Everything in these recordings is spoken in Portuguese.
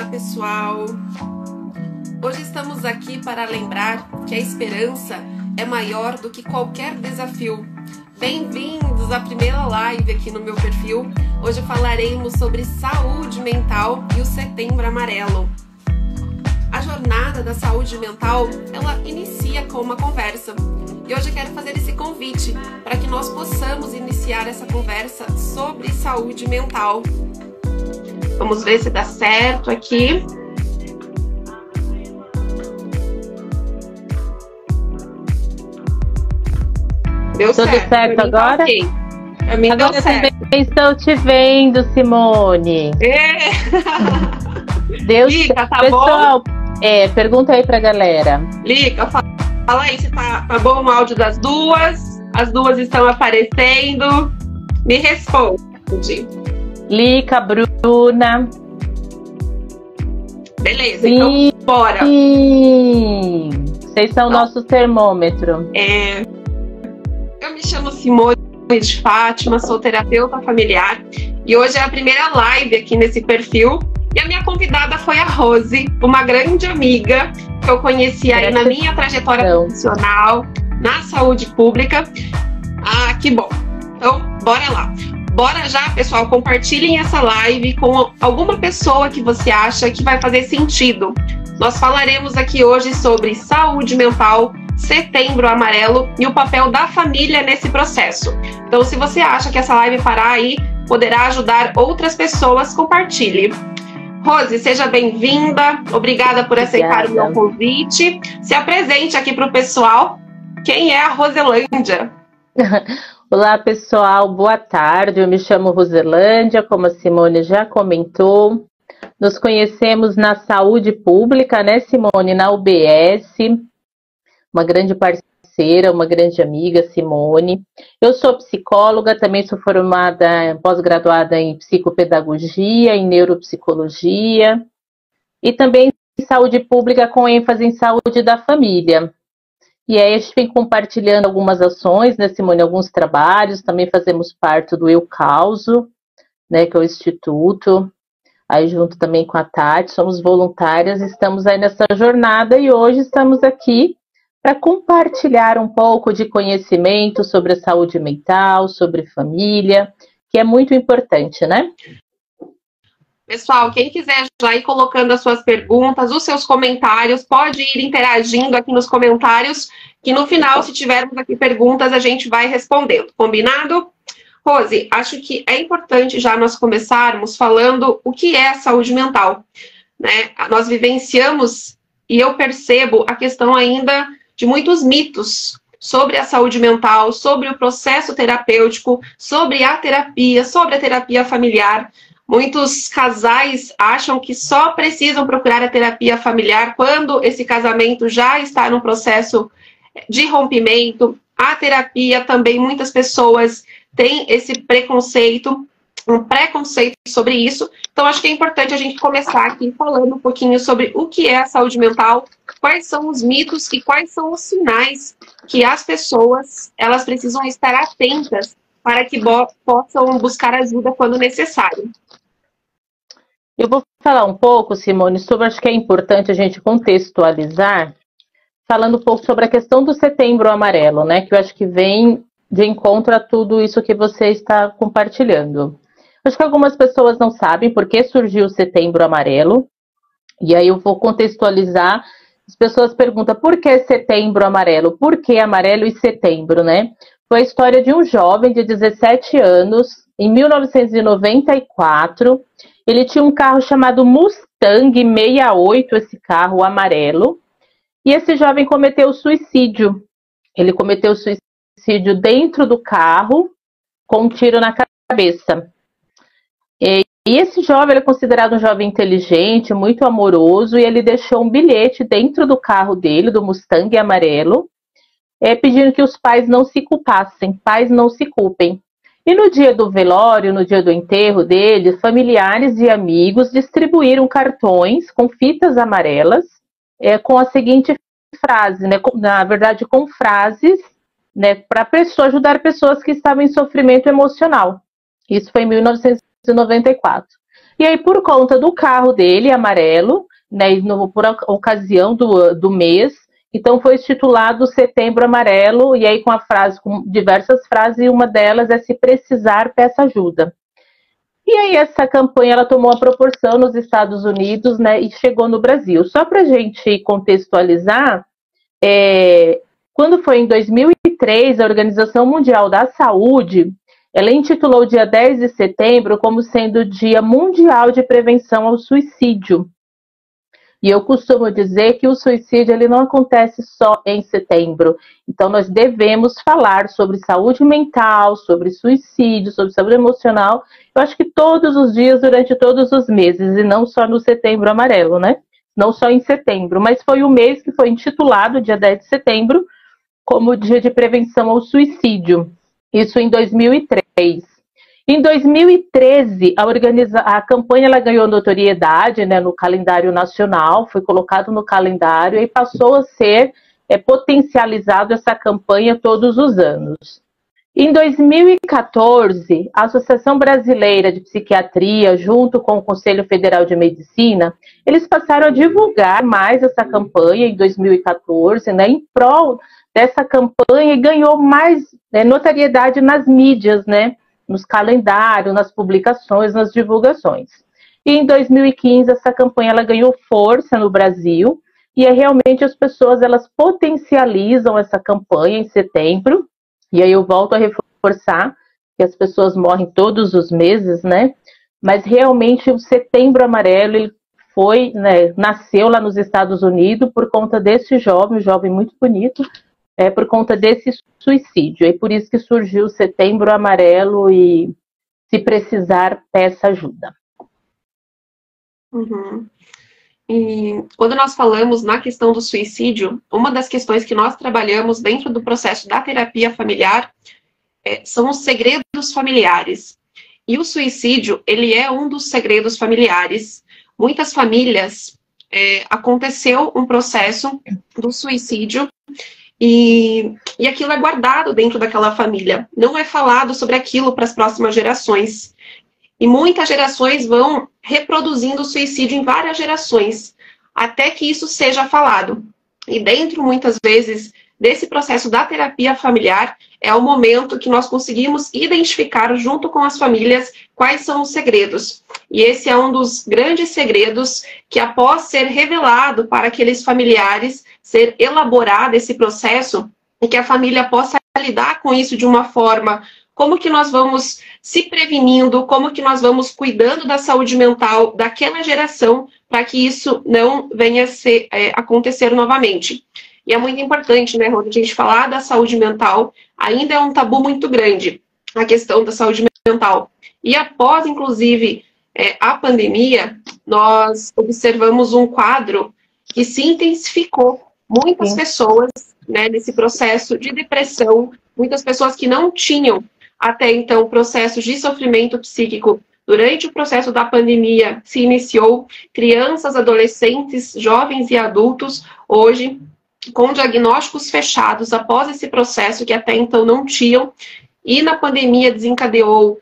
pessoal! Hoje estamos aqui para lembrar que a esperança é maior do que qualquer desafio. Bem-vindos à primeira live aqui no meu perfil. Hoje falaremos sobre saúde mental e o Setembro Amarelo. A jornada da saúde mental, ela inicia com uma conversa. E hoje eu quero fazer esse convite para que nós possamos iniciar essa conversa sobre saúde mental. Vamos ver se dá certo aqui. Deu Tudo certo agora? Tá okay. Pra mim agora deu certo. Também estou te vendo, Simone. Deu Lica, certo. tá Pessoal, bom? Pergunta aí pra galera. Lica, fala aí se tá bom o áudio das duas. As duas estão aparecendo. Me responde. Lica, Bruna. Beleza, então bora. Vocês são o nosso termômetro. Eu me chamo Simone de Fátima, sou terapeuta familiar e hoje é a primeira live aqui nesse perfil. E a minha convidada foi a Rose, uma grande amiga que eu conheci aí na minha trajetória profissional, na saúde pública. Ah, que bom. Então, bora lá. Bora já, pessoal, compartilhem essa live com alguma pessoa que você acha que vai fazer sentido. Nós falaremos aqui hoje sobre saúde mental, Setembro Amarelo e o papel da família nesse processo. Então, se você acha que essa live fará aí, poderá ajudar outras pessoas, compartilhe. Rose, seja bem-vinda. Obrigada por aceitar o meu convite. Se apresente aqui para o pessoal. Quem é a Roselândia? Olá, pessoal. Boa tarde. Eu me chamo Roselândia, como a Simone já comentou. Nos conhecemos na saúde pública, né, Simone? Na UBS. Uma grande parceira, uma grande amiga, Simone. Eu sou psicóloga, também sou formada, pós-graduada em psicopedagogia, em neuropsicologia e também em saúde pública com ênfase em saúde da família. E aí a gente vem compartilhando algumas ações, né, Simone, alguns trabalhos, também fazemos parte do Eu Causo, né, que é o Instituto, aí junto também com a Tati, somos voluntárias, estamos aí nessa jornada e hoje estamos aqui para compartilhar um pouco de conhecimento sobre a saúde mental, sobre família, que é muito importante, né? Pessoal, quem quiser já ir colocando as suas perguntas, os seus comentários, pode ir interagindo aqui nos comentários, que no final, se tivermos aqui perguntas, a gente vai respondendo. Combinado? Rose, acho que é importante já nós começarmos falando o que é a saúde mental, né? Nós vivenciamos, e eu percebo a questão ainda de muitos mitos sobre a saúde mental, sobre o processo terapêutico, sobre a terapia familiar. Muitos casais acham que só precisam procurar a terapia familiar quando esse casamento já está no processo de rompimento. A terapia também, muitas pessoas têm esse preconceito, um preconceito sobre isso. Então, acho que é importante a gente começar aqui falando um pouquinho sobre o que é a saúde mental, quais são os mitos e quais são os sinais que as pessoas elas precisam estar atentas para que possam buscar ajuda quando necessário. Eu vou falar um pouco, Simone, sobre, acho que é importante a gente contextualizar, falando um pouco sobre a questão do Setembro Amarelo, né, que eu acho que vem de encontro a tudo isso que você está compartilhando. Acho que algumas pessoas não sabem por que surgiu o Setembro Amarelo, e aí eu vou contextualizar. As pessoas perguntam, por que Setembro Amarelo? Por que amarelo e setembro, né? Foi a história de um jovem de 17 anos, em 1994, ele tinha um carro chamado Mustang 68, esse carro amarelo, e esse jovem cometeu suicídio. Ele cometeu suicídio dentro do carro, com um tiro na cabeça. E esse jovem ele é considerado um jovem inteligente, muito amoroso, e ele deixou um bilhete dentro do carro dele, do Mustang amarelo, pedindo que os pais não se culpassem, pais não se culpem. E no dia do velório, no dia do enterro dele, familiares e amigos distribuíram cartões com fitas amarelas, com a seguinte frase, né, na verdade com frases, né, para ajudar pessoas que estavam em sofrimento emocional. Isso foi em 1994. E aí, por conta do carro dele, amarelo, né, por ocasião do mês, então foi estitulado Setembro Amarelo, e aí com diversas frases, e uma delas é: se precisar, peça ajuda. E aí essa campanha ela tomou a proporção nos Estados Unidos, né, e chegou no Brasil. Só para a gente contextualizar, quando foi em 2003, a Organização Mundial da Saúde, ela intitulou o dia 10 de setembro como sendo o Dia Mundial de Prevenção ao Suicídio. E eu costumo dizer que o suicídio ele não acontece só em setembro. Então, nós devemos falar sobre saúde mental, sobre suicídio, sobre saúde emocional. Eu acho que todos os dias, durante todos os meses, e não só no Setembro Amarelo, né? Não só em setembro, mas foi o mês que foi intitulado, dia 10 de setembro, como Dia de Prevenção ao Suicídio. Isso em 2003. Em 2013, a campanha ela ganhou notoriedade, né, no calendário nacional, foi colocado no calendário e passou a ser potencializado essa campanha todos os anos. Em 2014, a Associação Brasileira de Psiquiatria, junto com o Conselho Federal de Medicina, eles passaram a divulgar mais essa campanha em 2014, né, em prol dessa campanha, e ganhou mais notoriedade nas mídias, né, nos calendários, nas publicações, nas divulgações. E em 2015, essa campanha ela ganhou força no Brasil, e realmente as pessoas elas potencializam essa campanha em setembro. E aí eu volto a reforçar que as pessoas morrem todos os meses, né? Mas realmente o Setembro Amarelo ele foi, né, nasceu lá nos Estados Unidos por conta desse jovem, um jovem muito bonito, por conta desse suicídio. E por isso que surgiu o Setembro Amarelo e, se precisar, peça ajuda. Uhum. E quando nós falamos na questão do suicídio, uma das questões que nós trabalhamos dentro do processo da terapia familiar são os segredos familiares. E o suicídio, ele é um dos segredos familiares. Muitas famílias, aconteceu um processo do suicídio e aquilo é guardado dentro daquela família. Não é falado sobre aquilo para as próximas gerações. E muitas gerações vão reproduzindo o suicídio em várias gerações, até que isso seja falado. E dentro, muitas vezes, desse processo da terapia familiar, é o momento que nós conseguimos identificar, junto com as famílias, quais são os segredos. E esse é um dos grandes segredos que, após ser revelado para aqueles familiares, ser elaborado esse processo, e que a família possa lidar com isso de uma forma... Como que nós vamos se prevenindo, como que nós vamos cuidando da saúde mental daquela geração para que isso não venha a acontecer novamente. E é muito importante, né, Rony, a gente falar da saúde mental. Ainda é um tabu muito grande, a questão da saúde mental. E após, inclusive, a pandemia, nós observamos um quadro que se intensificou. Muitas pessoas, né, nesse processo de depressão, muitas pessoas que não tinham até então processos de sofrimento psíquico. Durante o processo da pandemia se iniciou, crianças, adolescentes, jovens e adultos, hoje, com diagnósticos fechados após esse processo que até então não tinham, e na pandemia desencadeou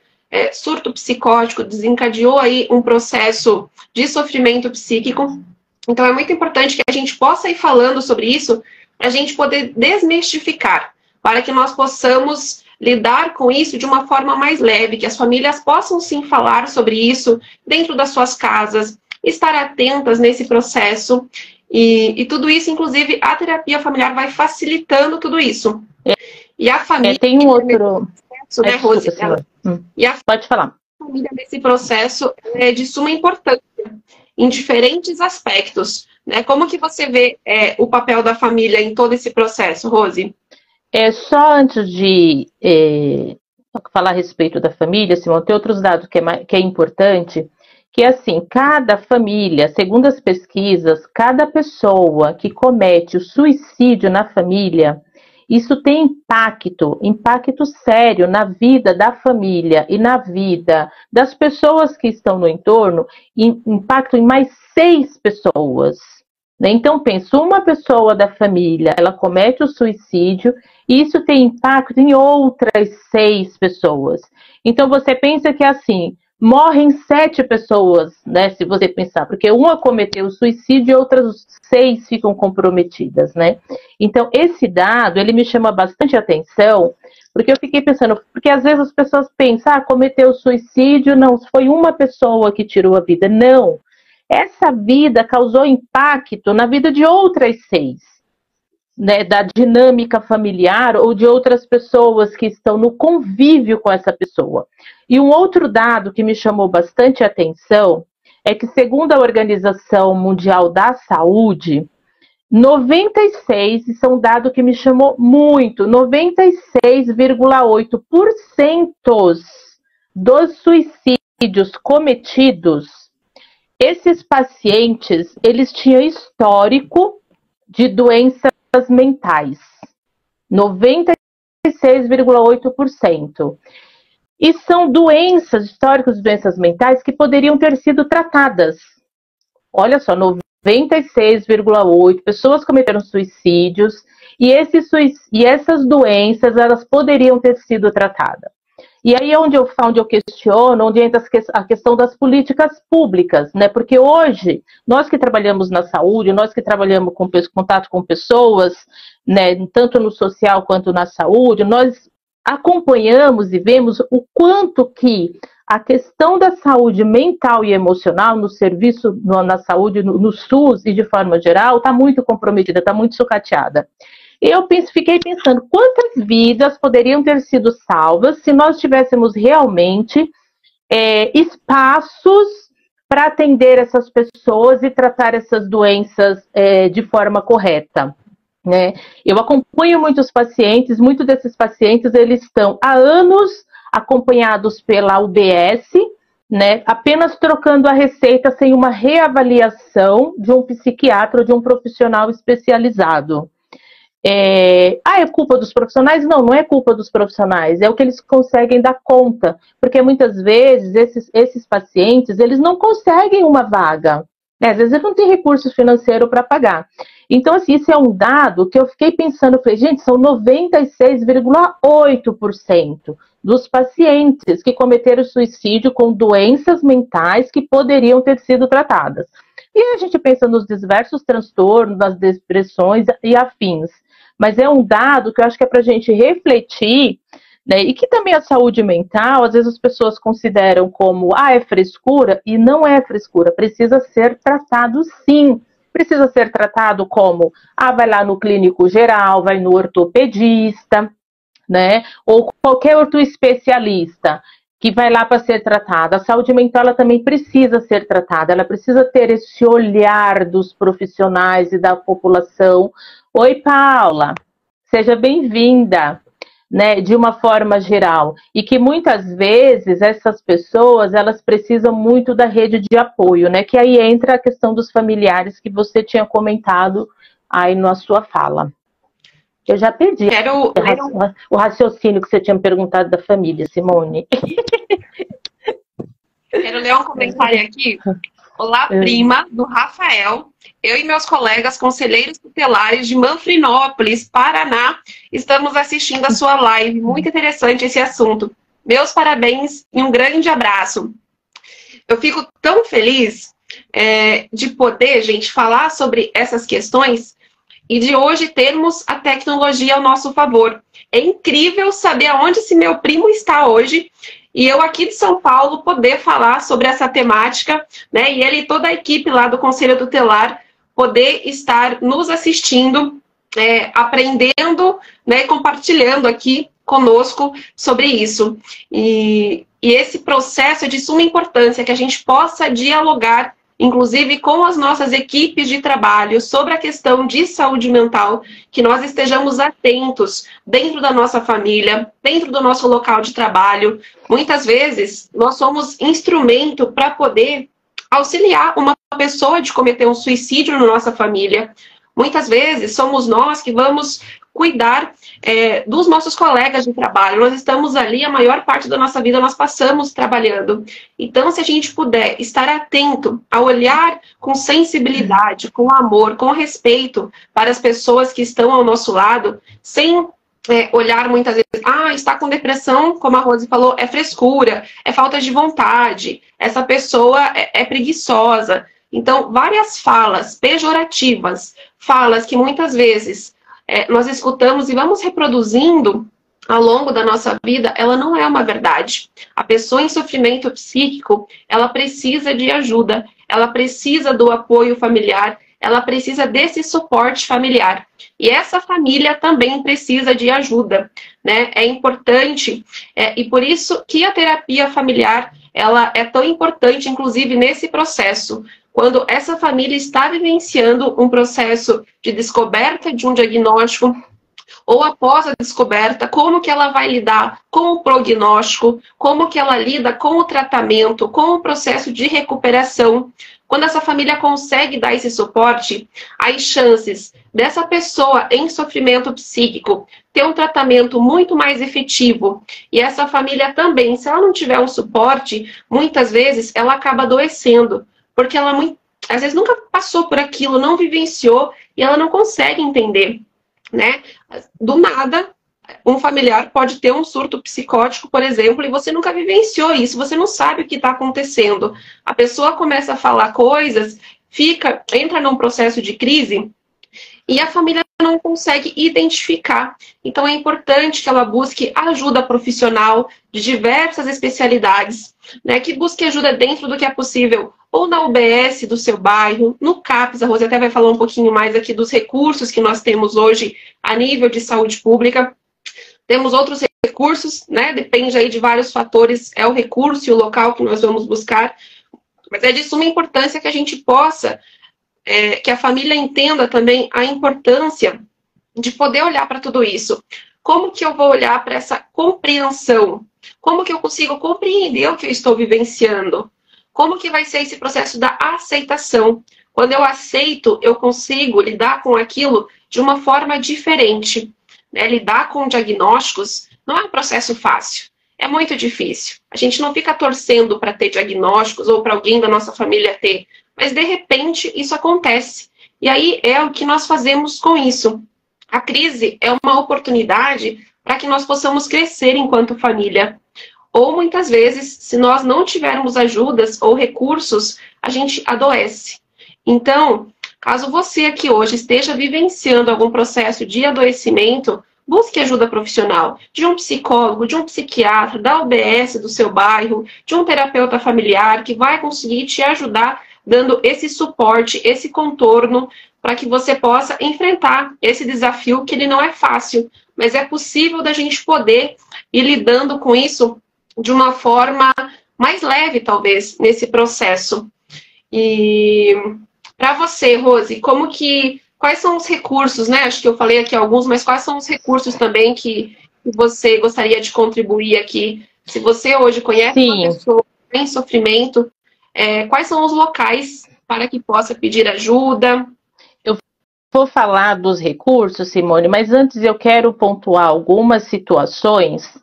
surto psicótico, desencadeou aí um processo de sofrimento psíquico. Então é muito importante que a gente possa ir falando sobre isso, para a gente poder desmistificar, para que nós possamos lidar com isso de uma forma mais leve, que as famílias possam sim falar sobre isso dentro das suas casas, estar atentas nesse processo, e tudo isso, inclusive, a terapia familiar vai facilitando tudo isso. E a família... tem um outro... Processo, né, Rose? Pode falar. A família nesse processo é de suma importância, em diferentes aspectos, né? Como que você vê o papel da família em todo esse processo, Rose? Só antes de falar a respeito da família, Simão, tem outros dados que é importante, que é assim, cada família, segundo as pesquisas, cada pessoa que comete o suicídio na família, isso tem impacto sério na vida da família e na vida das pessoas que estão no entorno, impacto em mais 6 pessoas. Então, pensa, uma pessoa da família, ela comete o suicídio, e isso tem impacto em outras 6 pessoas. Então, você pensa que, assim, morrem 7 pessoas, né, se você pensar, porque uma cometeu suicídio e outras 6 ficam comprometidas, né? Então, esse dado, ele me chama bastante atenção, porque eu fiquei pensando, porque às vezes as pessoas pensam, cometeu suicídio, não, foi uma pessoa que tirou a vida. Não, essa vida causou impacto na vida de outras 6. Né, da dinâmica familiar ou de outras pessoas que estão no convívio com essa pessoa. E um outro dado que me chamou bastante atenção é que, segundo a Organização Mundial da Saúde, 96, isso é um dado que me chamou muito, 96,8% dos suicídios cometidos, esses pacientes, eles tinham histórico de doenças mentais, 96,8%. E são doenças, históricos de doenças mentais que poderiam ter sido tratadas. Olha só, 96,8% pessoas cometeram suicídios e essas doenças, elas poderiam ter sido tratadas. E aí é onde eu questiono, onde entra a questão das políticas públicas, né? Porque hoje, nós que trabalhamos na saúde, nós que trabalhamos com contato com pessoas, né, tanto no social quanto na saúde, nós acompanhamos e vemos o quanto que a questão da saúde mental e emocional no serviço, na saúde, no SUS e de forma geral, está muito comprometida, está muito sucateada. Eu fiquei pensando quantas vidas poderiam ter sido salvas se nós tivéssemos realmente espaços para atender essas pessoas e tratar essas doenças de forma correta. Né? Eu acompanho muitos desses pacientes, eles estão há anos acompanhados pela UBS, né, apenas trocando a receita sem uma reavaliação de um psiquiatra ou de um profissional especializado. É culpa dos profissionais? Não, não é culpa dos profissionais, é o que eles conseguem dar conta, porque muitas vezes esses pacientes, eles não conseguem uma vaga, né? Às vezes eles não têm recurso financeiro para pagar. Então, assim, isso é um dado que eu fiquei pensando, falei, gente, são 96,8% dos pacientes que cometeram suicídio com doenças mentais que poderiam ter sido tratadas. E a gente pensa nos diversos transtornos, nas depressões e afins. Mas é um dado que eu acho que é para a gente refletir, né? E que também a saúde mental, às vezes as pessoas consideram como, é frescura, e não é frescura, precisa ser tratado sim. Precisa ser tratado como, vai lá no clínico geral, vai no ortopedista, né? Ou qualquer outro especialista que vai lá para ser tratada. A saúde mental, ela também precisa ser tratada, ela precisa ter esse olhar dos profissionais e da população. Oi, Paula, seja bem-vinda, né, de uma forma geral. E que muitas vezes essas pessoas, elas precisam muito da rede de apoio, né? Que aí entra a questão dos familiares que você tinha comentado aí na sua fala. Eu já perdi o raciocínio que você tinha me perguntado da família, Simone. Quero ler um comentário aqui. Olá, prima, do Rafael. Eu e meus colegas conselheiros tutelares de Manfrinópolis, Paraná, estamos assistindo a sua live. Muito interessante esse assunto. Meus parabéns e um grande abraço. Eu fico tão feliz de poder, gente, falar sobre essas questões e de hoje termos a tecnologia ao nosso favor. É incrível saber aonde esse meu primo está hoje e eu aqui de São Paulo poder falar sobre essa temática, né? E ele e toda a equipe lá do Conselho Tutelar poder estar nos assistindo, aprendendo, né, e compartilhando aqui conosco sobre isso. E esse processo é de suma importância, que a gente possa dialogar, inclusive com as nossas equipes de trabalho, sobre a questão de saúde mental, que nós estejamos atentos dentro da nossa família, dentro do nosso local de trabalho. Muitas vezes, nós somos instrumento para poder auxiliar uma pessoa de cometer um suicídio na nossa família. Muitas vezes, somos nós que vamos cuidar dos nossos colegas de trabalho. Nós estamos ali, a maior parte da nossa vida nós passamos trabalhando. Então, se a gente puder estar atento a olhar com sensibilidade, com amor, com respeito para as pessoas que estão ao nosso lado, sem olhar muitas vezes, está com depressão, como a Rose falou, é frescura, é falta de vontade, essa pessoa é preguiçosa. Então, várias falas pejorativas, falas que muitas vezes nós escutamos e vamos reproduzindo ao longo da nossa vida, ela não é uma verdade. A pessoa em sofrimento psíquico, ela precisa de ajuda, ela precisa do apoio familiar, ela precisa desse suporte familiar. E essa família também precisa de ajuda, né? É importante, e por isso que a terapia familiar, ela é tão importante, inclusive nesse processo. Quando essa família está vivenciando um processo de descoberta de um diagnóstico, ou após a descoberta, como que ela vai lidar com o prognóstico, como que ela lida com o tratamento, com o processo de recuperação. Quando essa família consegue dar esse suporte, as chances dessa pessoa em sofrimento psíquico ter um tratamento muito mais efetivo. E essa família também, se ela não tiver um suporte, muitas vezes ela acaba adoecendo, porque ela às vezes nunca passou por aquilo, não vivenciou e ela não consegue entender, né? Do nada, um familiar pode ter um surto psicótico, por exemplo, e você nunca vivenciou isso, você não sabe o que está acontecendo. A pessoa começa a falar coisas, entra num processo de crise e a família não consegue identificar. Então é importante que ela busque ajuda profissional de diversas especialidades, né, que busque ajuda dentro do que é possível, ou na UBS do seu bairro, no CAPS, a Rose até vai falar um pouquinho mais aqui dos recursos que nós temos hoje a nível de saúde pública. Temos outros recursos, né, depende aí de vários fatores, é o recurso e o local que nós vamos buscar, mas é de suma importância que a gente possa, que a família entenda também a importância de poder olhar para tudo isso. Como que eu vou olhar para essa compreensão? Como que eu consigo compreender o que eu estou vivenciando? Como que vai ser esse processo da aceitação? Quando eu aceito, eu consigo lidar com aquilo de uma forma diferente, né? Lidar com diagnósticos não é um processo fácil, é muito difícil. A gente não fica torcendo para ter diagnósticos ou para alguém da nossa família ter, mas de repente isso acontece. E aí é o que nós fazemos com isso. A crise é uma oportunidade para que nós possamos crescer enquanto família. Ou muitas vezes, se nós não tivermos ajudas ou recursos, a gente adoece. Então, caso você aqui hoje esteja vivenciando algum processo de adoecimento, busque ajuda profissional, de um psicólogo, de um psiquiatra, da UBS do seu bairro, de um terapeuta familiar que vai conseguir te ajudar dando esse suporte, esse contorno, para que você possa enfrentar esse desafio, que ele não é fácil, mas é possível da gente poder ir lidando com isso de uma forma mais leve, talvez, nesse processo. E para você, Rose, quais são os recursos, né? Acho que eu falei aqui alguns, mas quais são os recursos também que você gostaria de contribuir aqui? Se você hoje conhece uma pessoa em sofrimento, quais são os locais para que possa pedir ajuda? Eu vou falar dos recursos, Simone, mas antes eu quero pontuar algumas situações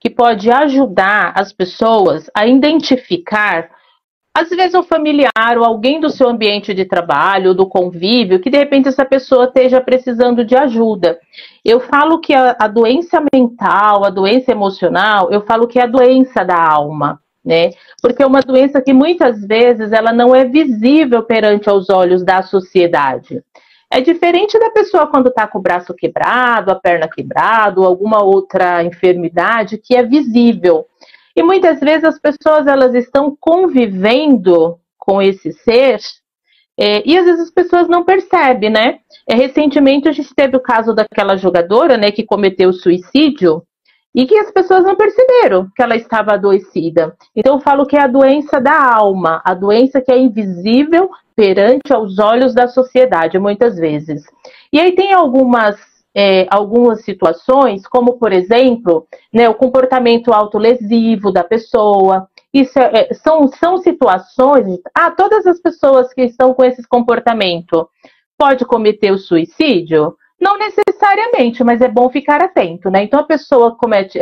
que pode ajudar as pessoas a identificar, às vezes, um familiar ou alguém do seu ambiente de trabalho, do convívio, que de repente essa pessoa esteja precisando de ajuda. Eu falo que a doença mental, a doença emocional, eu falo que é a doença da alma, né? Porque é uma doença que muitas vezes ela não é visível perante aos olhos da sociedade. É diferente da pessoa quando está com o braço quebrado, a perna quebrada, ou alguma outra enfermidade que é visível. E muitas vezes as pessoas elas estão convivendo com esse ser e às vezes as pessoas não percebem, né? Recentemente a gente teve o caso daquela jogadora, né, que cometeu suicídio e que as pessoas não perceberam que ela estava adoecida. Então eu falo que é a doença da alma, a doença que é invisível perante aos olhos da sociedade, muitas vezes. E aí tem algumas situações, como, por exemplo, né, o comportamento autolesivo da pessoa. Isso são situações... todas as pessoas que estão com esse comportamento pode cometer o suicídio? Não necessariamente, mas é bom ficar atento, né? Então a pessoa comete...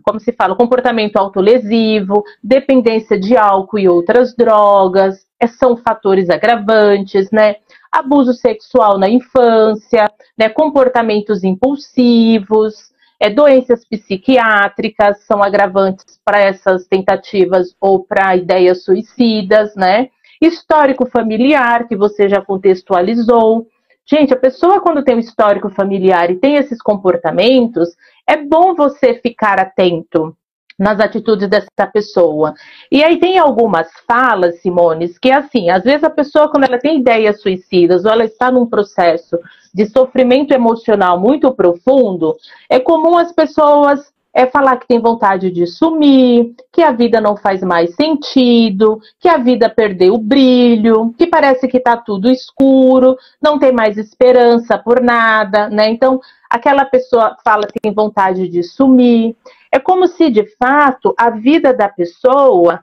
como se fala, comportamento autolesivo, dependência de álcool e outras drogas, são fatores agravantes, né? abuso sexual na infância, né, comportamentos impulsivos, doenças psiquiátricas são agravantes para essas tentativas ou para ideias suicidas, né? Histórico familiar, que você já contextualizou. Gente, a pessoa quando tem um histórico familiar e tem esses comportamentos, é bom você ficar atento nas atitudes dessa pessoa. E aí tem algumas falas, Simones, que assim, às vezes a pessoa quando ela tem ideias suicidas ou ela está num processo de sofrimento emocional muito profundo, é comum as pessoas falar que tem vontade de sumir, que a vida não faz mais sentido, que a vida perdeu o brilho, que parece que está tudo escuro, não tem mais esperança por nada, né? Então, aquela pessoa fala que tem vontade de sumir. É como se, de fato, a vida da pessoa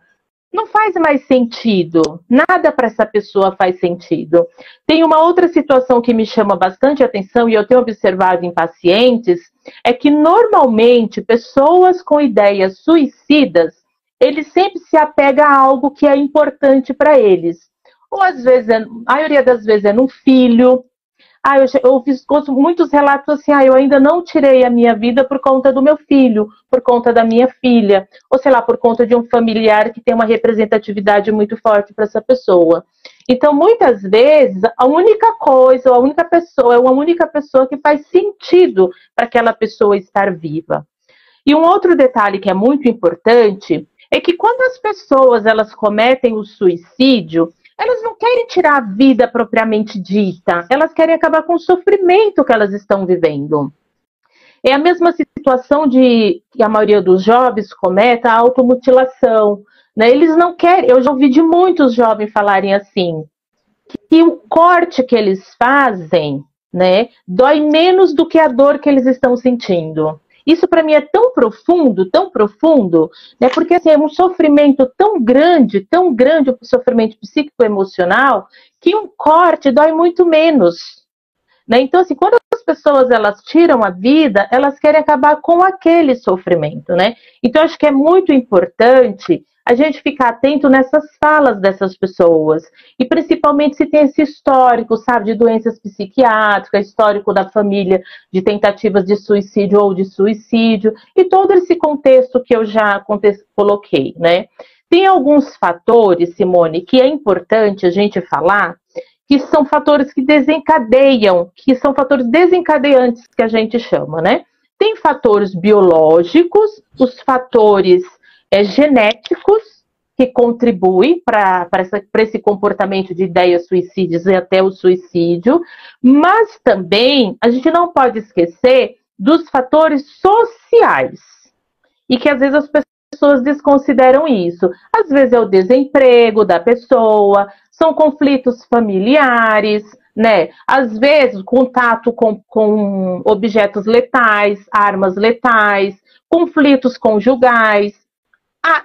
não faz mais sentido. Nada para essa pessoa faz sentido. Tem uma outra situação que me chama bastante atenção e eu tenho observado em pacientes, é que normalmente pessoas com ideias suicidas, eles sempre se apegam a algo que é importante para eles. Ou às vezes, a maioria das vezes é num filho. Eu ouvi muitos relatos assim, eu ainda não tirei a minha vida por conta do meu filho, por conta da minha filha, ou sei lá, por conta de um familiar que tem uma representatividade muito forte para essa pessoa. Então, muitas vezes, a única coisa, a única pessoa, é uma única pessoa que faz sentido para aquela pessoa estar viva. E um outro detalhe que é muito importante é que quando as pessoas elas cometem o suicídio, elas não querem tirar a vida propriamente dita, elas querem acabar com o sofrimento que elas estão vivendo. É a mesma situação de que a maioria dos jovens comete a automutilação, né? Eles não querem, eu já ouvi de muitos jovens falarem assim, que o corte que eles fazem, né, dói menos do que a dor que eles estão sentindo. Isso para mim é tão profundo, né? Porque assim, é um sofrimento tão grande o sofrimento psíquico-emocional, que um corte dói muito menos. Né? Então, assim, quando as pessoas elas tiram a vida, elas querem acabar com aquele sofrimento. Né? Então, acho que é muito importante a gente ficar atento nessas falas dessas pessoas. E principalmente se tem esse histórico, sabe, de doenças psiquiátricas, histórico da família de tentativas de suicídio ou de suicídio, e todo esse contexto que eu já coloquei, né? Tem alguns fatores, Simone, que é importante a gente falar, que são fatores que desencadeiam, que são fatores desencadeantes que a gente chama, né? Tem fatores biológicos, os fatores genéticos que contribuem para esse comportamento de ideias suicidas e até o suicídio, mas também a gente não pode esquecer dos fatores sociais e que às vezes as pessoas desconsideram isso. Às vezes é o desemprego da pessoa, são conflitos familiares, né? Às vezes contato com objetos letais, armas letais, conflitos conjugais.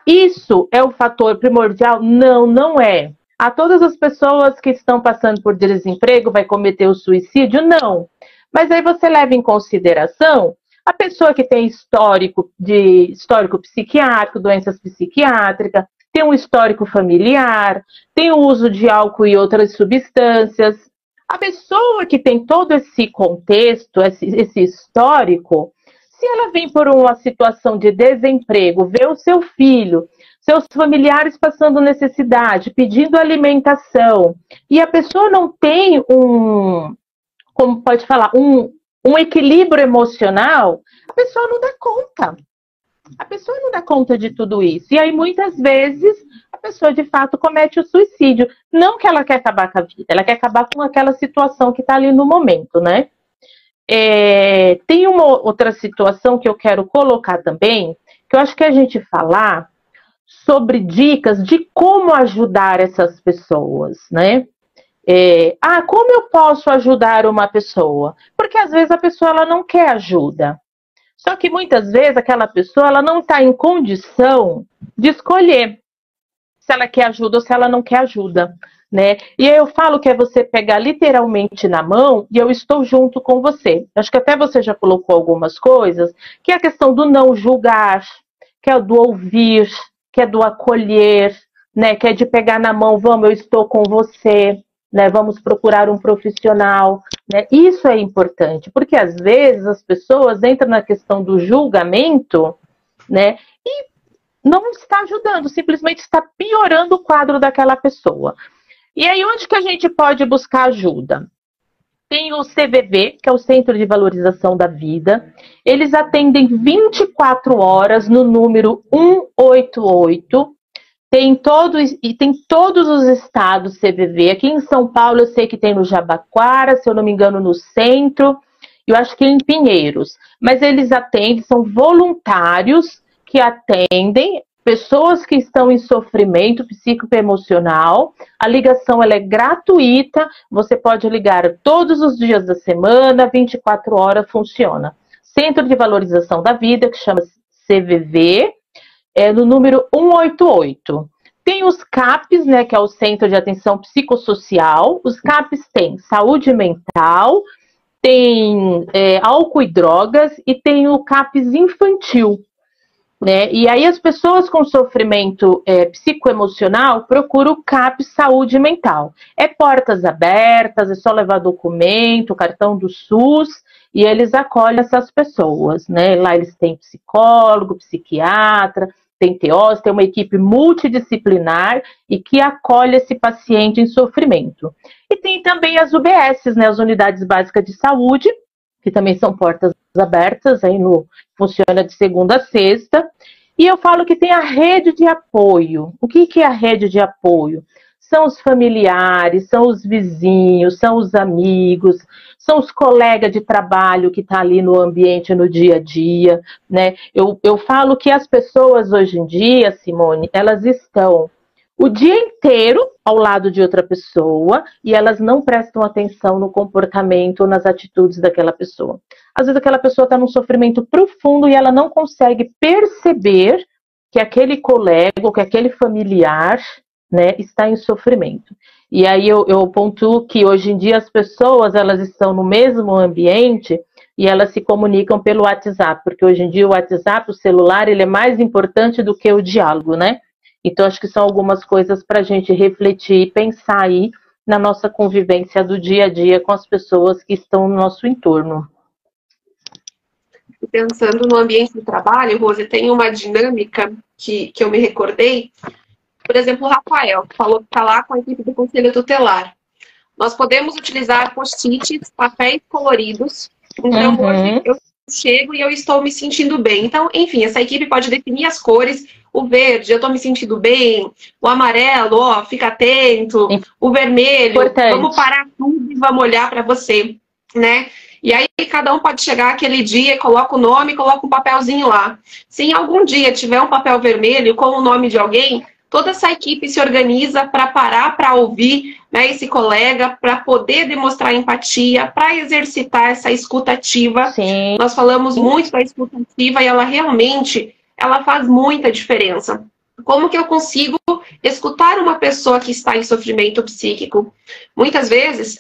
Isso é o fator primordial? Não, não é. Todas as pessoas que estão passando por desemprego vai cometer o suicídio? Não. Mas aí você leva em consideração a pessoa que tem histórico psiquiátrico, doenças psiquiátricas, tem um histórico familiar, tem o uso de álcool e outras substâncias. A pessoa que tem todo esse contexto, esse histórico, se ela vem por uma situação de desemprego, vê o seu filho, seus familiares passando necessidade, pedindo alimentação, e a pessoa não tem como pode falar, um equilíbrio emocional, a pessoa não dá conta. A pessoa não dá conta de tudo isso. E aí, muitas vezes, a pessoa, de fato, comete o suicídio. Não que ela quer acabar com a vida, ela quer acabar com aquela situação que está ali no momento, né? Tem uma outra situação que eu quero colocar também, que eu acho que a gente falar sobre dicas de como ajudar essas pessoas, né? Como eu posso ajudar uma pessoa? Porque às vezes a pessoa ela não quer ajuda. Só que muitas vezes aquela pessoa ela não está em condição de escolher se ela quer ajuda ou se ela não quer ajuda. Né? E aí eu falo que é você pegar literalmente na mão e eu estou junto com você. Acho que até você já colocou algumas coisas, que é a questão do não julgar, que é do ouvir, que é do acolher, né? Que é de pegar na mão, vamos, eu estou com você. né? Vamos procurar um profissional, né? Isso é importante, porque às vezes as pessoas entram na questão do julgamento, né? E não está ajudando, simplesmente está piorando o quadro daquela pessoa. E aí, onde que a gente pode buscar ajuda? Tem o CVV, que é o Centro de Valorização da Vida. Eles atendem 24 horas no número 188. Tem todos os estados CVV. Aqui em São Paulo, eu sei que tem no Jabaquara, se eu não me engano, no centro. Eu acho que em Pinheiros. Mas eles atendem, são voluntários que atendem pessoas que estão em sofrimento psicoemocional. A ligação ela é gratuita, você pode ligar todos os dias da semana, 24 horas funciona. Centro de Valorização da Vida, que chama CVV, é no número 188. Tem os CAPs, né, que é o Centro de Atenção Psicossocial. Os CAPs têm saúde mental, tem álcool e drogas e tem o CAPs infantil. Né? E aí as pessoas com sofrimento psicoemocional procuram o CAP Saúde Mental. É portas abertas, é só levar documento, cartão do SUS, e eles acolhem essas pessoas. Né? Lá eles têm psicólogo, psiquiatra, tem TOs, tem uma equipe multidisciplinar e que acolhe esse paciente em sofrimento. E tem também as UBSs, né? As Unidades Básicas de Saúde, que também são portas abertas, aí funciona de segunda a sexta. E eu falo que tem a rede de apoio. O que é a rede de apoio? São os familiares, são os vizinhos, são os amigos, são os colegas de trabalho que estão ali no ambiente, no dia a dia. Né? Eu falo que as pessoas hoje em dia, Simone, elas estão o dia inteiro ao lado de outra pessoa e elas não prestam atenção no comportamento ou nas atitudes daquela pessoa. Às vezes aquela pessoa está num sofrimento profundo e ela não consegue perceber que aquele colega ou que aquele familiar, né, está em sofrimento. E aí eu pontuo que hoje em dia as pessoas elas estão no mesmo ambiente e elas se comunicam pelo WhatsApp, porque hoje em dia o WhatsApp, o celular, ele é mais importante do que o diálogo, né? Então, acho que são algumas coisas para a gente refletir e pensar aí na nossa convivência do dia a dia com as pessoas que estão no nosso entorno. Pensando no ambiente do trabalho, Rose, tem uma dinâmica que eu me recordei. Por exemplo, o Rafael, que falou que está lá com a equipe do Conselho Tutelar. Nós podemos utilizar post-its, papéis coloridos. Então, hoje eu chego e eu estou me sentindo bem. Então, enfim, essa equipe pode definir as cores. O verde, eu estou me sentindo bem. O amarelo, ó, fica atento. O vermelho, importante. Vamos parar tudo e vamos olhar para você, né? E aí cada um pode chegar aquele dia, coloca o nome, coloca um papelzinho lá. Se em algum dia tiver um papel vermelho com o nome de alguém, toda essa equipe se organiza para parar para ouvir, né, esse colega, para poder demonstrar empatia, para exercitar essa escutativa. Sim. Nós falamos muito da escutativa e ela realmente faz muita diferença. Como que eu consigo escutar uma pessoa que está em sofrimento psíquico? Muitas vezes,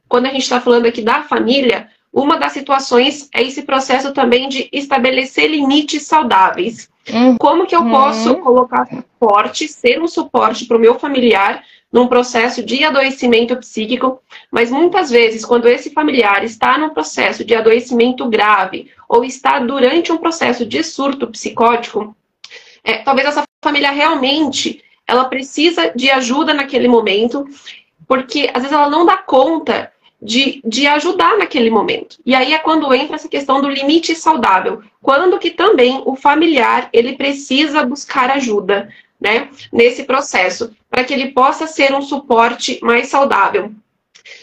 quando a gente está falando aqui da família, uma das situações é esse processo também de estabelecer limites saudáveis. Como que eu posso colocar suporte, ser um suporte para o meu familiar num processo de adoecimento psíquico, mas muitas vezes, quando esse familiar está num processo de adoecimento grave ou está durante um processo de surto psicótico, talvez essa família realmente ela precisa de ajuda naquele momento, porque às vezes ela não dá conta de ajudar naquele momento. E aí é quando entra essa questão do limite saudável. Quando que também o familiar, ele precisa buscar ajuda, né, nesse processo, para que ele possa ser um suporte mais saudável.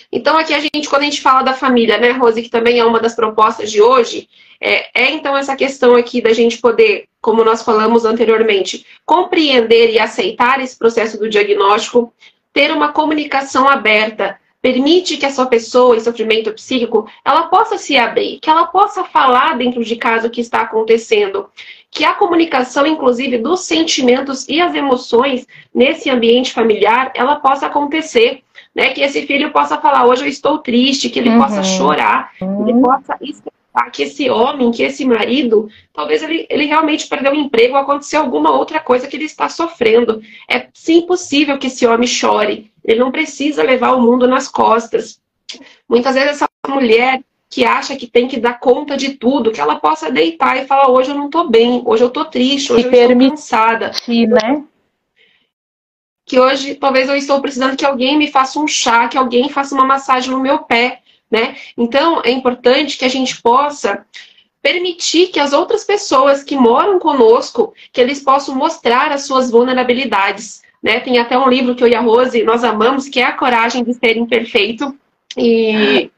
Então aqui quando a gente fala da família, né, Rose, que também é uma das propostas de hoje, então essa questão aqui da gente poder, como nós falamos anteriormente, compreender e aceitar esse processo do diagnóstico, ter uma comunicação aberta, permite que essa pessoa em sofrimento psíquico, ela possa se abrir, que ela possa falar dentro de casa o que está acontecendo, que a comunicação, inclusive, dos sentimentos e as emoções nesse ambiente familiar, ela possa acontecer, né? Que esse filho possa falar, hoje eu estou triste, que ele possa chorar, que ele possa expressar tá? Que esse homem, que esse marido, talvez ele realmente perdeu o emprego, aconteceu alguma outra coisa que ele está sofrendo. É sim possível que esse homem chore. Ele não precisa levar o mundo nas costas. Muitas vezes essa mulher que acha que tem que dar conta de tudo, que ela possa deitar e falar, hoje eu não estou bem, hoje eu estou triste, hoje eu estou cansada. Né? Que hoje talvez eu estou precisando que alguém me faça um chá, que alguém faça uma massagem no meu pé, né? Então é importante que a gente possa permitir que as outras pessoas que moram conosco, que eles possam mostrar as suas vulnerabilidades, né? Tem até um livro que eu e a Rose, nós amamos, que é A Coragem de Ser Imperfeito. E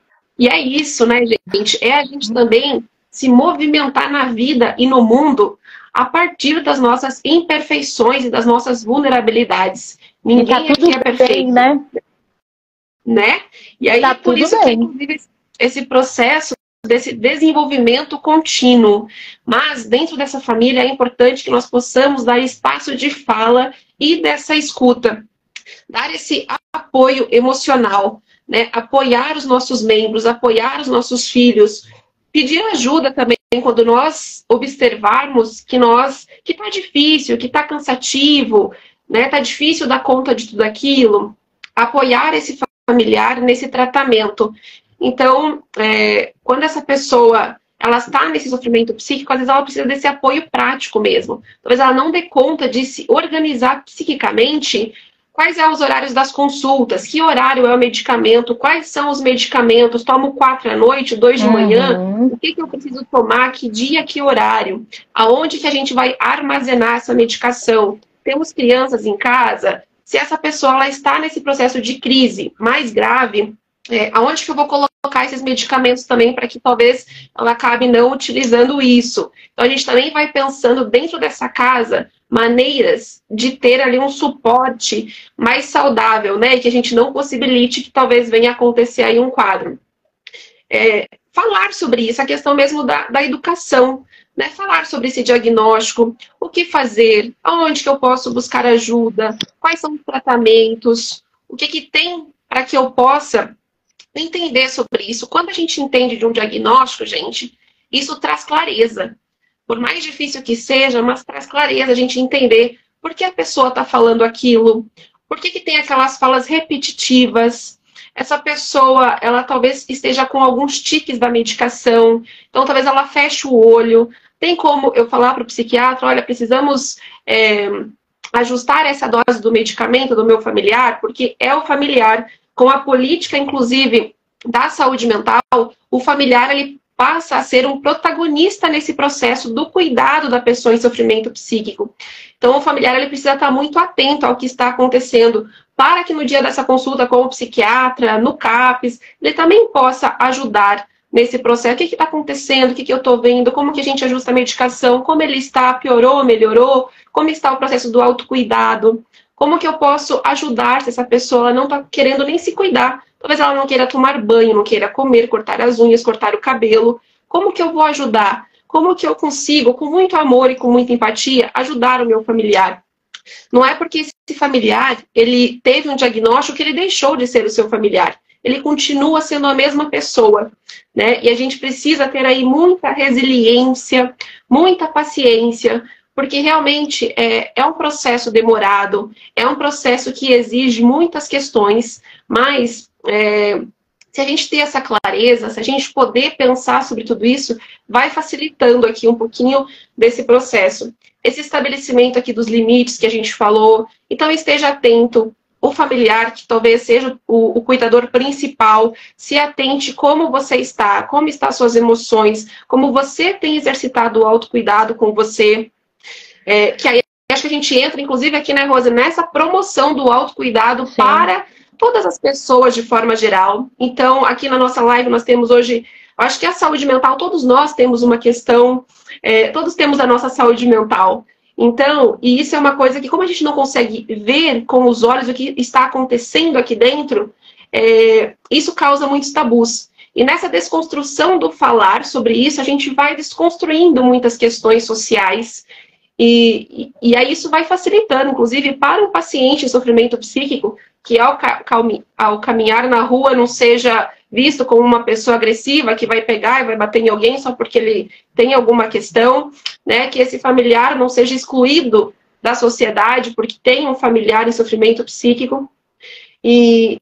é isso, né, gente? É a gente também se movimentar na vida e no mundo a partir das nossas imperfeições e das nossas vulnerabilidades. Ninguém aqui é perfeito, bem, né? E aí, tá por isso que, inclusive, esse processo desse desenvolvimento contínuo. Mas, dentro dessa família, é importante que nós possamos dar espaço de fala e dessa escuta. Dar esse apoio emocional, né? Apoiar os nossos membros, apoiar os nossos filhos. Pedir ajuda também quando nós observarmos que tá difícil, que tá cansativo, né? Tá difícil dar conta de tudo aquilo. Apoiar esse familiar nesse tratamento. Então, quando essa pessoa ela está nesse sofrimento psíquico, às vezes ela precisa desse apoio prático mesmo. Talvez ela não dê conta de se organizar psiquicamente. Quais são os horários das consultas? Que horário é o medicamento? Quais são os medicamentos? Tomo 4 à noite, 2 de manhã? O que eu preciso tomar? Que dia, que horário? Aonde que a gente vai armazenar essa medicação? Temos crianças em casa? Se essa pessoa ela está nesse processo de crise mais grave, aonde que eu vou colocar esses medicamentos também para que talvez ela acabe não utilizando isso? Então a gente também vai pensando dentro dessa casa maneiras de ter ali um suporte mais saudável, né? E que a gente não possibilite que talvez venha acontecer aí um quadro. Falar sobre isso, a questão mesmo da educação, né? Falar sobre esse diagnóstico, o que fazer, aonde que eu posso buscar ajuda, quais são os tratamentos, o que tem para que eu possa entender sobre isso. Quando a gente entende de um diagnóstico, gente, isso traz clareza. Por mais difícil que seja, mas traz clareza a gente entender por que a pessoa está falando aquilo, por que tem aquelas falas repetitivas. Essa pessoa, ela talvez esteja com alguns tiques da medicação, então talvez ela feche o olho. Tem como eu falar para o psiquiatra, olha, precisamos ajustar essa dose do medicamento do meu familiar, porque é o familiar, com a política, inclusive, da saúde mental, o familiar, ele passa a ser um protagonista nesse processo do cuidado da pessoa em sofrimento psíquico. Então, o familiar ele precisa estar muito atento ao que está acontecendo, para que no dia dessa consulta com o psiquiatra, no CAPS, ele também possa ajudar nesse processo. O que está acontecendo? O que eu estou vendo? Como que a gente ajusta a medicação? Como ele está? Piorou? Melhorou? Como está o processo do autocuidado? Como que eu posso ajudar se essa pessoa ela não está querendo nem se cuidar? Talvez ela não queira tomar banho, não queira comer, cortar as unhas, cortar o cabelo. Como que eu vou ajudar? Como que eu consigo, com muito amor e com muita empatia, ajudar o meu familiar? Não é porque esse familiar ele teve um diagnóstico que ele deixou de ser o seu familiar. Ele continua sendo a mesma pessoa, né? E a gente precisa ter aí muita resiliência, muita paciência, porque realmente é um processo demorado, é um processo que exige muitas questões, mas se a gente ter essa clareza, se a gente poder pensar sobre tudo isso, vai facilitando aqui um pouquinho desse processo. Esse estabelecimento aqui dos limites que a gente falou, então esteja atento. O familiar, que talvez seja o cuidador principal, se atente como você está, como estão as suas emoções, como você tem exercitado o autocuidado com você. Que aí acho que a gente entra, inclusive aqui, né, Rosa, nessa promoção do autocuidado para todas as pessoas de forma geral. Então, aqui na nossa live nós temos hoje, eu acho que a saúde mental, todos nós temos uma questão, todos temos a nossa saúde mental. Então, e isso é uma coisa que, como a gente não consegue ver com os olhos o que está acontecendo aqui dentro, isso causa muitos tabus. E nessa desconstrução do falar sobre isso, a gente vai desconstruindo muitas questões sociais. E aí isso vai facilitando, inclusive, para um paciente em sofrimento psíquico, que ao caminhar na rua não seja visto como uma pessoa agressiva que vai pegar e vai bater em alguém só porque ele tem alguma questão, né? Que esse familiar não seja excluído da sociedade porque tem um familiar em sofrimento psíquico. E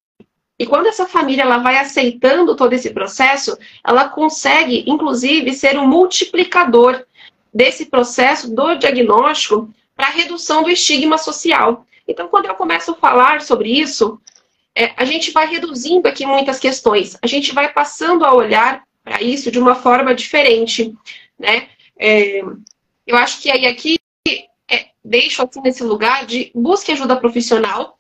quando essa família ela vai aceitando todo esse processo, ela consegue, inclusive, ser um multiplicador desse processo do diagnóstico para a redução do estigma social. Então, quando eu começo a falar sobre isso, a gente vai reduzindo aqui muitas questões, a gente vai passando a olhar para isso de uma forma diferente, né? Eu acho que aí aqui deixo assim nesse lugar de busque ajuda profissional,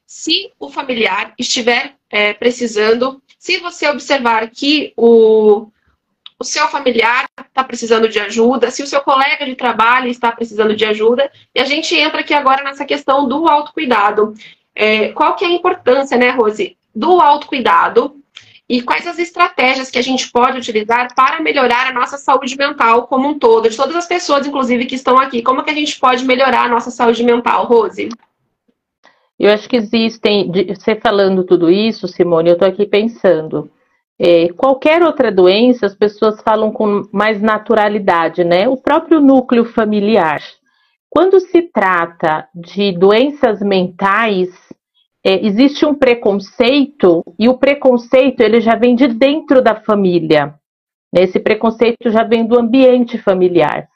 se o familiar estiver precisando, se você observar que o seu familiar está precisando de ajuda, se o seu colega de trabalho está precisando de ajuda, e a gente entra aqui agora nessa questão do autocuidado. Qual que é a importância, né, Rose, do autocuidado e quais as estratégias que a gente pode utilizar para melhorar a nossa saúde mental como um todo, de todas as pessoas, inclusive, que estão aqui. Como que a gente pode melhorar a nossa saúde mental, Rose? Eu acho que existem, você falando tudo isso, Simone, eu estou aqui pensando, qualquer outra doença, as pessoas falam com mais naturalidade, né? O próprio núcleo familiar. Quando se trata de doenças mentais, existe um preconceito, e o preconceito ele já vem de dentro da família. Esse preconceito já vem do ambiente familiar.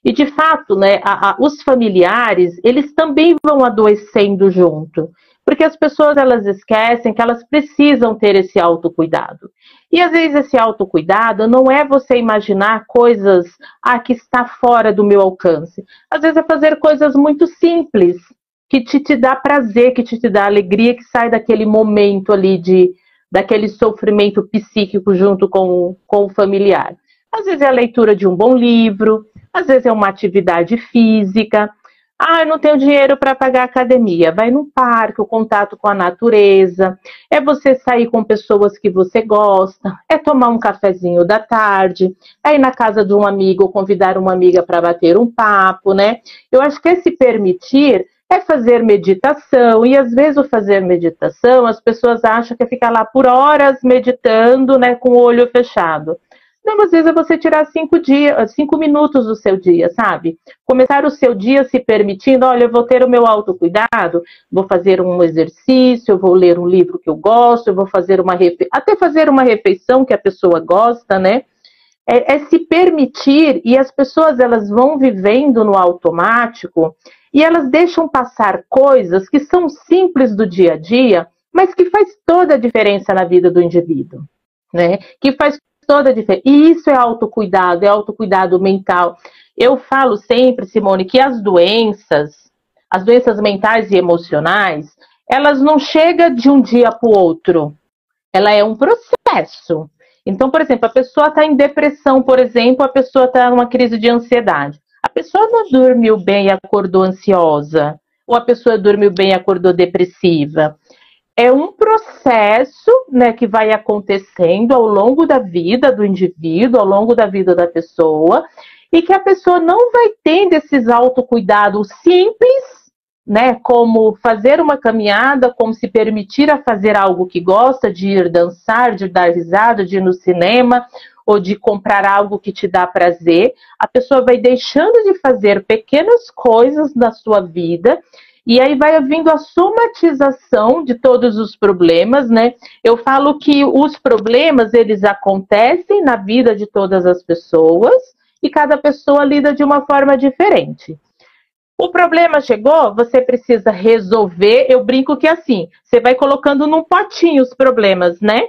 E, de fato, né, os familiares, eles também vão adoecendo junto. Porque as pessoas, elas esquecem que elas precisam ter esse autocuidado. E, às vezes, esse autocuidado não é você imaginar coisas que está fora do meu alcance. Às vezes, é fazer coisas muito simples, que te dá prazer, que te dá alegria, que sai daquele momento ali, daquele sofrimento psíquico junto com o familiar. Às vezes, é a leitura de um bom livro, às vezes é uma atividade física. Eu não tenho dinheiro para pagar a academia. Vai no parque, o contato com a natureza. É você sair com pessoas que você gosta. É tomar um cafezinho da tarde. É ir na casa de um amigo ou convidar uma amiga para bater um papo, né? Eu acho que esse permitir é fazer meditação. E às vezes o fazer meditação, as pessoas acham que é ficar lá por horas meditando, né, com o olho fechado. Não, às vezes é você tirar 5 minutos do seu dia, sabe? Começar o seu dia se permitindo, olha, eu vou ter o meu autocuidado, vou fazer um exercício, eu vou ler um livro que eu gosto, eu vou fazer até fazer uma refeição que a pessoa gosta, né? É se permitir, e as pessoas elas vão vivendo no automático e elas deixam passar coisas que são simples do dia a dia, mas que faz toda a diferença na vida do indivíduo, né? Que faz toda a diferença. E isso é autocuidado mental. Eu falo sempre, Simone, que as doenças mentais e emocionais, elas não chegam de um dia para o outro. Ela é um processo. Então, por exemplo, a pessoa está em depressão, por exemplo, a pessoa está numa crise de ansiedade. A pessoa não dormiu bem e acordou ansiosa. Ou a pessoa dormiu bem e acordou depressiva. É um processo, né, que vai acontecendo ao longo da vida do indivíduo, ao longo da vida da pessoa, e que a pessoa não vai tendo esses autocuidados simples, né, como fazer uma caminhada, como se permitir a fazer algo que gosta, de ir dançar, de dar risada, de ir no cinema, ou de comprar algo que te dá prazer. A pessoa vai deixando de fazer pequenas coisas na sua vida, e aí vai vindo a somatização de todos os problemas, né? Eu falo que os problemas, eles acontecem na vida de todas as pessoas e cada pessoa lida de uma forma diferente. O problema chegou, você precisa resolver. Eu brinco que assim, você vai colocando num potinho os problemas, né?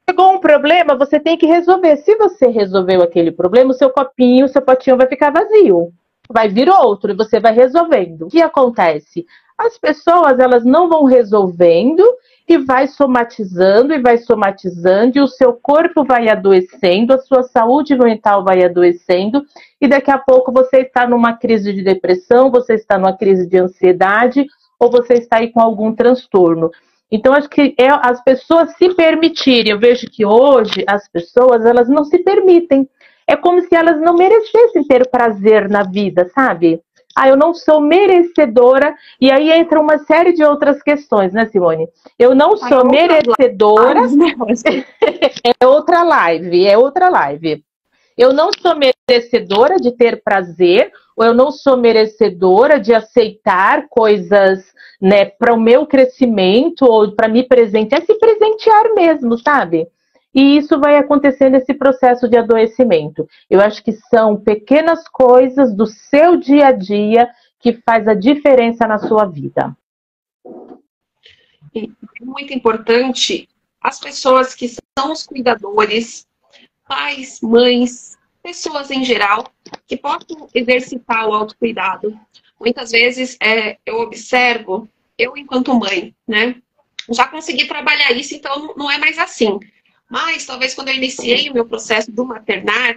Chegou um problema, você tem que resolver. Se você resolveu aquele problema, o seu copinho, o seu potinho vai ficar vazio. Vai vir outro e você vai resolvendo. O que acontece? As pessoas, elas não vão resolvendo e vai somatizando e o seu corpo vai adoecendo, a sua saúde mental vai adoecendo e daqui a pouco você está numa crise de depressão, você está numa crise de ansiedade ou você está aí com algum transtorno. Então, acho que as pessoas se permitirem. Eu vejo que hoje as pessoas, elas não se permitem. É como se elas não merecessem ter prazer na vida, sabe? eu não sou merecedora, e aí entra uma série de outras questões, né, Simone? Eu não sou merecedora, é outra live. Eu não sou merecedora de ter prazer, ou eu não sou merecedora de aceitar coisas, né, para o meu crescimento, ou para me presentear, se presentear mesmo, sabe? E isso vai acontecer nesse processo de adoecimento. Eu acho que são pequenas coisas do seu dia a dia que faz a diferença na sua vida. E é muito importante as pessoas que são os cuidadores, pais, mães, pessoas em geral, que possam exercitar o autocuidado. Muitas vezes eu observo, eu enquanto mãe, né? Já consegui trabalhar isso, então não é mais assim. Mas talvez quando eu iniciei o meu processo do maternar,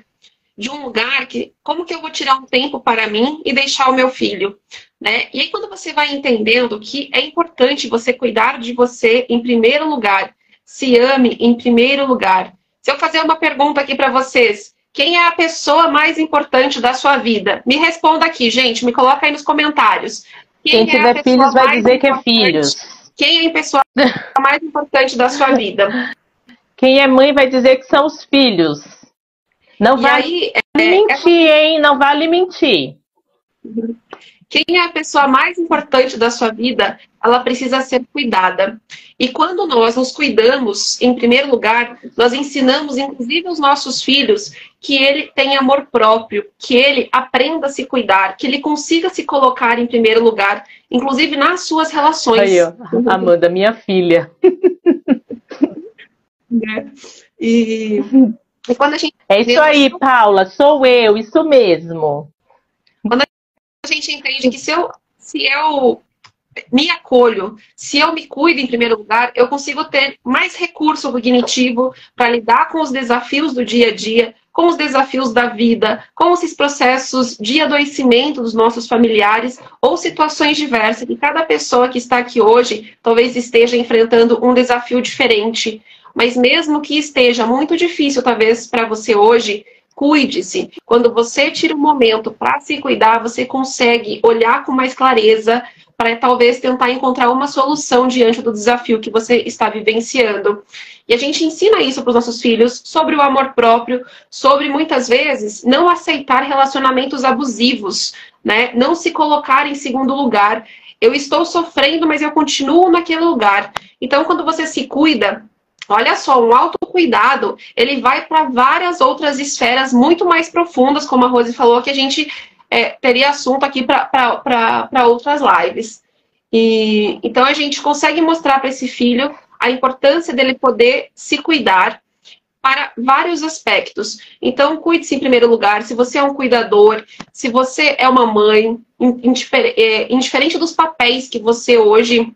de um lugar que, como que eu vou tirar um tempo para mim e deixar o meu filho, né? E aí quando você vai entendendo que é importante você cuidar de você em primeiro lugar, se ame em primeiro lugar. Se eu fazer uma pergunta aqui para vocês, quem é a pessoa mais importante da sua vida? Me responda aqui, gente, me coloca aí nos comentários. Quem tiver filhos vai dizer que é filhos. Quem é a pessoa mais importante da sua vida? Quem é mãe vai dizer que são os filhos. Não vale mentir, hein? Não vale mentir. Quem é a pessoa mais importante da sua vida, ela precisa ser cuidada. E quando nós nos cuidamos, em primeiro lugar, nós ensinamos, inclusive, aos nossos filhos que ele tem amor próprio, que ele aprenda a se cuidar, que ele consiga se colocar em primeiro lugar, inclusive nas suas relações. Aí, ó, Amanda, minha filha. E quando a gente... É isso aí, Paula, sou eu, isso mesmo. Quando a gente entende que se eu me acolho, se eu me cuido em primeiro lugar, eu consigo ter mais recurso cognitivo para lidar com os desafios do dia a dia, com os desafios da vida, com esses processos de adoecimento dos nossos familiares ou situações diversas, que cada pessoa que está aqui hoje talvez esteja enfrentando um desafio diferente. Mas mesmo que esteja muito difícil, talvez, para você hoje, cuide-se. Quando você tira um momento para se cuidar, você consegue olhar com mais clareza para talvez tentar encontrar uma solução diante do desafio que você está vivenciando. E a gente ensina isso para os nossos filhos sobre o amor próprio, sobre muitas vezes não aceitar relacionamentos abusivos, né? Não se colocar em segundo lugar. Eu estou sofrendo, mas eu continuo naquele lugar. Então, quando você se cuida, olha só, um autocuidado, ele vai para várias outras esferas muito mais profundas, como a Rose falou, que a gente teria assunto aqui para outras lives. E então a gente consegue mostrar para esse filho a importância dele poder se cuidar para vários aspectos. Então, cuide-se em primeiro lugar. Se você é um cuidador, se você é uma mãe, indiferente dos papéis que você hoje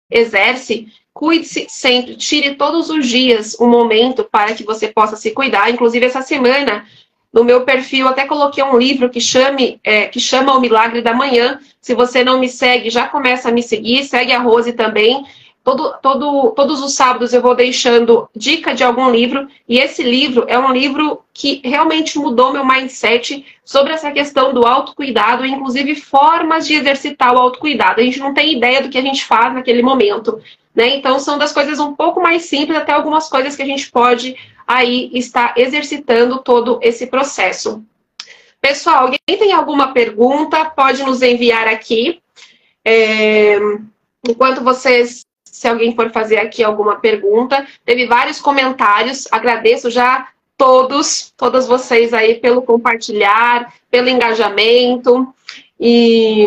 exerce, cuide-se sempre, tire todos os dias um momento para que você possa se cuidar. Inclusive, essa semana, no meu perfil, até coloquei um livro que chama O Milagre da Manhã. Se você não me segue, já começa a me seguir, segue a Rose também. Todos os sábados eu vou deixando dica de algum livro, e esse livro é um livro que realmente mudou meu mindset sobre essa questão do autocuidado, inclusive formas de exercitar o autocuidado. A gente não tem ideia do que a gente faz naquele momento, né? Então são das coisas um pouco mais simples até algumas coisas que a gente pode aí estar exercitando todo esse processo. Pessoal, alguém tem alguma pergunta? Pode nos enviar aqui. Enquanto se alguém for fazer aqui alguma pergunta, teve vários comentários, agradeço já todas vocês aí pelo compartilhar, pelo engajamento, e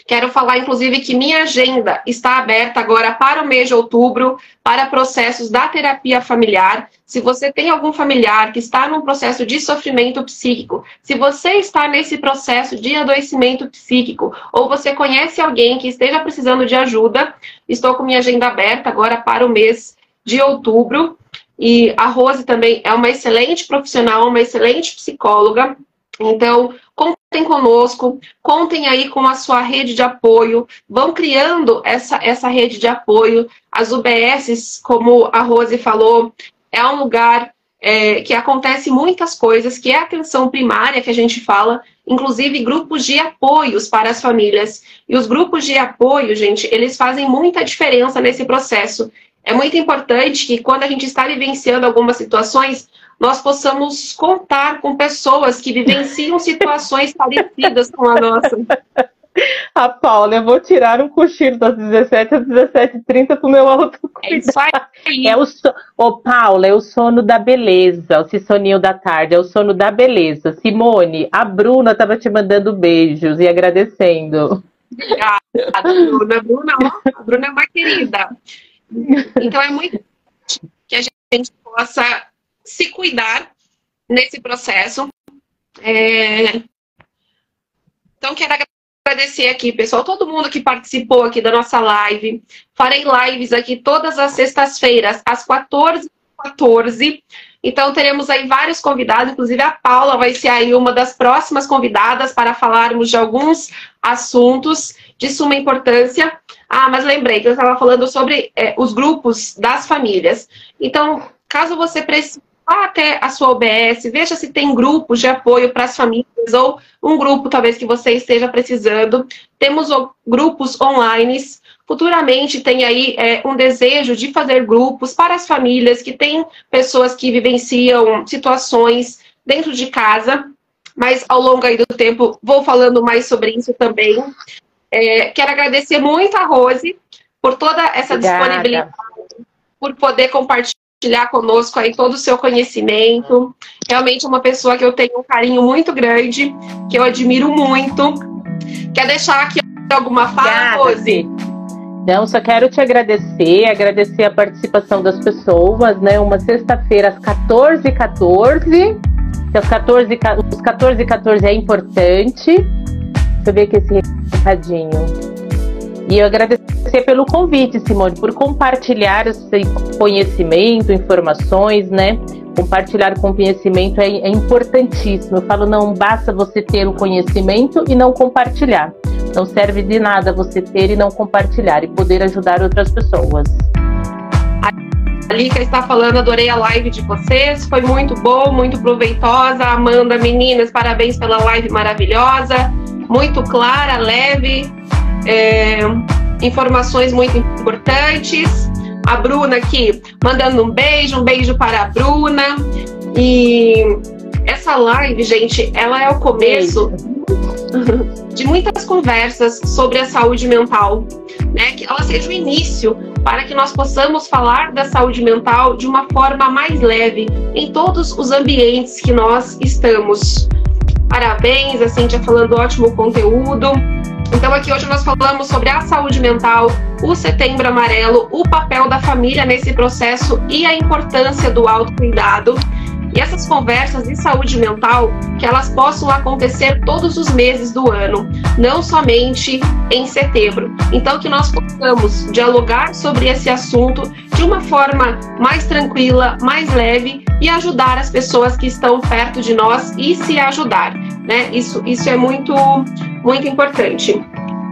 quero falar, inclusive, que minha agenda está aberta agora para o mês de outubro, para processos da terapia familiar. Se você tem algum familiar que está num processo de sofrimento psíquico, se você está nesse processo de adoecimento psíquico, ou você conhece alguém que esteja precisando de ajuda, estou com minha agenda aberta agora para o mês de outubro. E a Rose também é uma excelente profissional, uma excelente psicóloga. Então, contem conosco, contem aí com a sua rede de apoio, vão criando essa rede de apoio. As UBSs, como a Rose falou, é um lugar que acontece muitas coisas, que é a atenção primária que a gente fala. inclusive grupos de apoios para as famílias. E os grupos de apoio, gente, eles fazem muita diferença nesse processo. É muito importante que quando a gente está vivenciando algumas situações, nós possamos contar com pessoas que vivenciam situações parecidas com a nossa. A Paula, eu vou tirar um cochilo das 17 às 17h30 pro meu autocuidado. É isso aí. Paula, é o sono da beleza, o soninho da tarde, é o sono da beleza. Simone, a Bruna estava te mandando beijos e agradecendo. Obrigada, Bruna. A Bruna é uma querida. Então é muito importante que a gente possa se cuidar nesse processo. Então, quero agradecer aqui, pessoal, todo mundo que participou aqui da nossa live. Farei lives aqui todas as sextas-feiras, às 14h14. Então, teremos aí vários convidados, inclusive a Paula vai ser aí uma das próximas convidadas para falarmos de alguns assuntos de suma importância. Ah, mas lembrei que eu estava falando sobre os grupos das famílias. Então, caso você precise, vá até a sua OBS, veja se tem grupos de apoio para as famílias ou um grupo talvez que você esteja precisando. Temos grupos online. Futuramente tem aí um desejo de fazer grupos para as famílias que têm pessoas que vivenciam situações dentro de casa, mas ao longo aí do tempo vou falando mais sobre isso também. Quero agradecer muito a Rose por toda essa disponibilidade, por poder compartilhar conosco aí todo o seu conhecimento. Realmente é uma pessoa que eu tenho um carinho muito grande, que eu admiro muito. Quer deixar aqui alguma fala, Rose? Não, só quero te agradecer a participação das pessoas, né? Uma sexta-feira às 14h14, que os 14h14 é importante. Deixa eu ver aqui esse recadinho. E eu agradecer pelo convite, Simone, por compartilhar esse conhecimento, informações, né? Compartilhar com conhecimento é importantíssimo. Eu falo, não basta você ter o conhecimento e não compartilhar. Não serve de nada você ter e não compartilhar e poder ajudar outras pessoas. A Lica está falando, adorei a live de vocês, foi muito bom, muito proveitosa. Amanda, meninas, parabéns pela live maravilhosa, muito clara, leve, informações muito importantes. A Bruna aqui mandando um beijo para a Bruna. E essa live, gente, ela é o começo de muitas conversas sobre a saúde mental, né? Que ela seja o início para que nós possamos falar da saúde mental de uma forma mais leve em todos os ambientes que nós estamos. Parabéns, a Cíntia falando ótimo conteúdo. Então aqui hoje nós falamos sobre a saúde mental, o Setembro Amarelo, o papel da família nesse processo e a importância do autocuidado. E essas conversas de saúde mental, que elas possam acontecer todos os meses do ano, não somente em setembro. Então que nós possamos dialogar sobre esse assunto de uma forma mais tranquila, mais leve e ajudar as pessoas que estão perto de nós e se ajudar, né? Isso é muito, muito importante.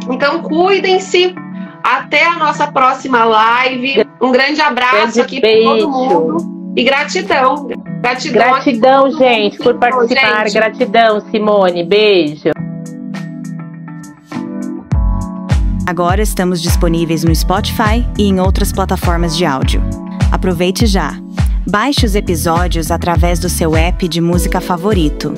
Então cuidem-se, até a nossa próxima live. Um grande abraço aqui para todo mundo. E gratidão. Gratidão, gente, por participar. Gente. Gratidão, Simone. Beijo. Agora estamos disponíveis no Spotify e em outras plataformas de áudio. Aproveite já. Baixe os episódios através do seu app de música favorito.